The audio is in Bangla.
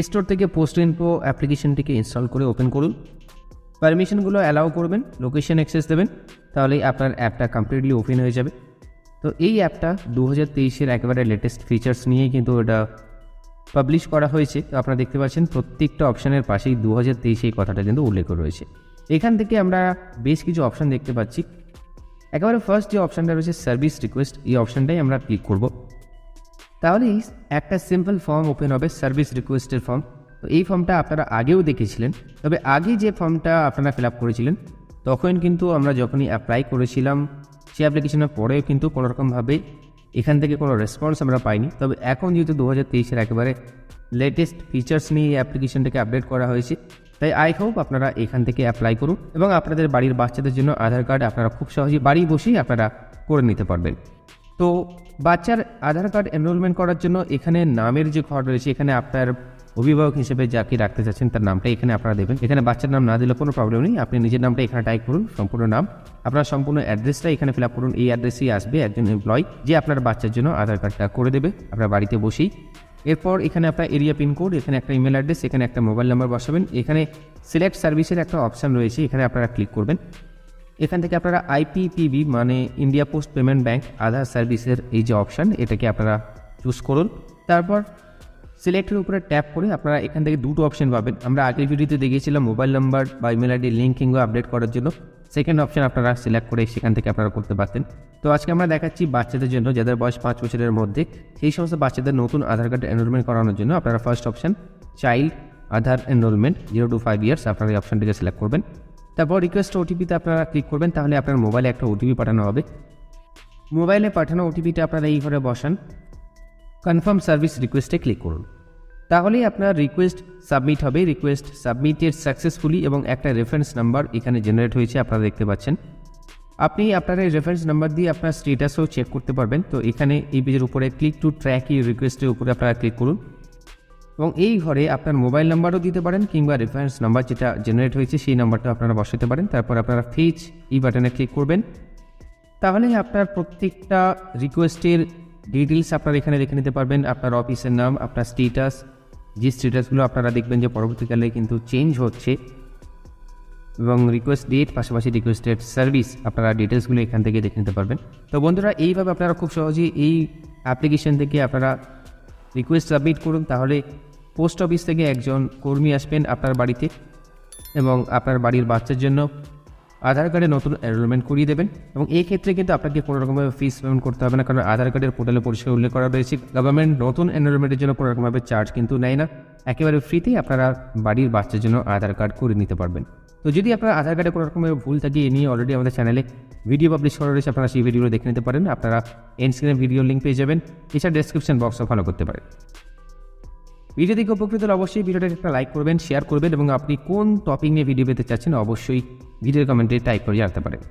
স্টোর থেকে পোস্ট ইনফো অ্যাপ্লিকেশনটিকে ইনস্টল করে ওপেন করুন। পারমিশনগুলো অ্যালাউ করবেন, লোকেশন অ্যাক্সেস দেবেন, তাহলেই আপনার অ্যাপটা কমপ্লিটলি ওপেন হয়ে যাবে। তো এই অ্যাপটা 2023-এর একেবারে লেটেস্ট ফিচার্স নিয়েই কিন্তু এটা পাবলিশ করা হয়েছে। তো আপনারা দেখতে পাচ্ছেন প্রত্যেকটা অপশানের পাশেই 2023 এই কথাটা কিন্তু উল্লেখ রয়েছে। এখান থেকে আমরা বেশ কিছু অপশান দেখতে পাচ্ছি। একেবারে ফার্স্ট যে অপশানটা রয়েছে সার্ভিস রিকোয়েস্ট, এই অপশানটাই আমরা ক্লিক করব। তাহলেই একটা সিম্পল ফর্ম ওপেন হবে, সার্ভিস রিকোয়েস্টের ফর্ম। তো এই ফর্মটা আপনারা আগেও দেখেছিলেন, তবে আগে যে ফর্মটা আপনারা ফিল আপ করেছিলেন তখন কিন্তু আমরা যখনই অ্যাপ্লাই করেছিলাম সেই অ্যাপ্লিকেশনের পরেও কিন্তু কোনোরকমভাবে এখান থেকে কোনো রেসপন্স আমরা পাইনি। তবে এখন যেহেতু 2023-এর একেবারে লেটেস্ট ফিচার্স নিয়ে অ্যাপ্লিকেশনটাকে আপডেট করা হয়েছে, তাই আই হোপ আপনারা এখান থেকে অ্যাপ্লাই করুন এবং আপনাদের বাড়ির বাচ্চাদের জন্য আধার কার্ড আপনারা খুব সহজেই বাড়ি বসেই আপনারা করে নিতে পারবেন। তো বাচ্চার আধার কার্ড এনরোলমেন্ট করার জন্য এখানে নামের যে ঘর রয়েছে, এখানে আপনার অভিভাবক হিসেবে যাকে রাখতে চাচ্ছেন তার নামটা এখানে আপনারা দেবেন। এখানে বাচ্চার নাম না দিলে কোনো প্রবলেম নেই, আপনি নিজের নামটা এখানে টাইপ করুন, সম্পূর্ণ নাম, আপনার সম্পূর্ণ অ্যাড্রেসটা এখানে ফিল আপ করুন। এই অ্যাড্রেসেই আসবে একজন এমপ্লয়ি যে আপনার বাচ্চার জন্য আধার কার্ডটা করে দেবে আপনার বাড়িতে বসেই। এরপর এখানে আপনার এরিয়া পিনকোড, এখানে একটা ইমেল অ্যাড্রেস, এখানে একটা মোবাইল নাম্বার বসাবেন। এখানে সিলেক্ট সার্ভিসের একটা অপশান রয়েছে, এখানে আপনারা ক্লিক করবেন। এখান থেকে আপনারা আইপিপিবি মানে ইন্ডিয়া পোস্ট পেমেন্ট ব্যাঙ্ক আধার সার্ভিসের এই যে অপশান, এটাকে আপনারা চুজ করুন। তারপর সিলেক্টের উপরে ট্যাপ করে আপনারা এখান থেকে দুটো অপশান পাবেন। আমরা আগের ভিডিওতে দেখিয়েছিলাম মোবাইল নাম্বার বা ইমেল আইডি লিঙ্ক কিংবা আপডেট করার জন্য সেকেন্ড অপশান আপনারা সিলেক্ট করে সেখান থেকে আপনারা করতে পারতেন। তো আজকে আমরা দেখাচ্ছি বাচ্চাদের জন্য, যাদের বয়স 5 বছরের মধ্যে, সেই সমস্ত বাচ্চাদের নতুন আধার কার্ড এনরোলমেন্ট করানোর জন্য আপনারা first option child Aadhaar enrolment 0 to 5 years আপনারা এই অপশানটিকে সিলেক্ট করবেন। তারপর রিকোয়েস্ট ওটিপিতে আপনারা ক্লিক করবেন, তাহলে আপনার মোবাইলে একটা ওটিপি পাঠানো হবে। মোবাইলে পাঠানো ওটিপিটা আপনারা এই ঘরে বসান, কনফার্ম সার্ভিস রিকোয়েস্টে ক্লিক করুন, তাহলেই আপনার রিকোয়েস্ট সাবমিট হবে। রিকোয়েস্ট সাবমিটেড সাকসেসফুলি এবং একটা রেফারেন্স নাম্বার এখানে জেনারেট হয়েছে আপনারা দেখতে পাচ্ছেন। আপনি আপনার এই রেফারেন্স নাম্বার দিয়ে আপনার স্টেটাসও চেক করতে পারবেন। তো এখানে এই পেজের উপরে ক্লিক টু ট্র্যাক ইউর রিকোয়েস্টের উপরে আপনারা ক্লিক করুন এবং এই ঘরে আপনার মোবাইল নাম্বারও দিতে পারেন কিংবা রেফারেন্স নাম্বার যেটা জেনারেট হয়েছে সেই নাম্বারটা আপনারা বসাতে পারেন। তারপর আপনারা ফেচ এই বাটনে ক্লিক করবেন, তাহলে আপনার প্রত্যেকটা রিকোয়েস্টের ডিটেলস আপনারা এখানে দেখে নিতে পারবেন। আপনার অফিসের নাম, আপনার স্টেটাস, যে স্টেটাসগুলো আপনারা দেখবেন যে পরবর্তীকালে কিন্তু চেঞ্জ হচ্ছে, এবং রিকোয়েস্ট ডেট, পাশাপাশি রিকোয়েস্টেড সার্ভিস আপনারা ডিটেলসগুলো এখান থেকে দেখে নিতে পারবেন। তো বন্ধুরা, এইভাবে আপনারা খুব সহজেই এই অ্যাপ্লিকেশন থেকে আপনারা রিকোয়েস্ট সাবমিট করুন, তাহলে পোস্ট অফিস থেকে একজন কর্মী আসবেন আপনার বাড়িতে এবং আপনার বাড়ির বাচ্চার জন্য আধার কার্ডে নতুন এনরোলমেন্ট করিয়ে দেবেন। এবং এই ক্ষেত্রে কিন্তু আপনাকে কোনো রকমভাবে ফিস পেমেন্ট করতে হবে না, কারণ আধার কার্ডের পোর্টালে পরিষ্কার উল্লেখ করা রয়েছে গভর্নমেন্ট নতুন এনরোলমেন্টের জন্য কোনো রকমভাবে চার্জ কিন্তু নেয় না, একেবারে ফ্রিতেই আপনারা বাড়ির বাচ্চার জন্য আধার কার্ড করে নিতে পারবেন। তো যদি আপনার আধার কার্ডে কোনো রকমের ভুল থাকে, এ নিয়ে অলরেডি আমাদের চ্যানেলে ভিডিও পাবলিশ করা রয়েছে, আপনারা সেই ভিডিওগুলো দেখে নিতে পারেন। আপনারা এন্ড স্ক্রিনে ভিডিও লিঙ্ক পেয়ে যাবেন, এছাড়া ডেসক্রিপশন বক্সও ফলো করতে পারেন। ভিডিও দেখে উপকৃত হলে অবশ্যই ভিডিওটাকে একটা লাইক করবেন, শেয়ার করবেন এবং আপনি কোন টপিক নিয়ে ভিডিও পেতে চাচ্ছেন অবশ্যই ভিডিওর কমেন্টে টাইপ করে জানাতে পারেন।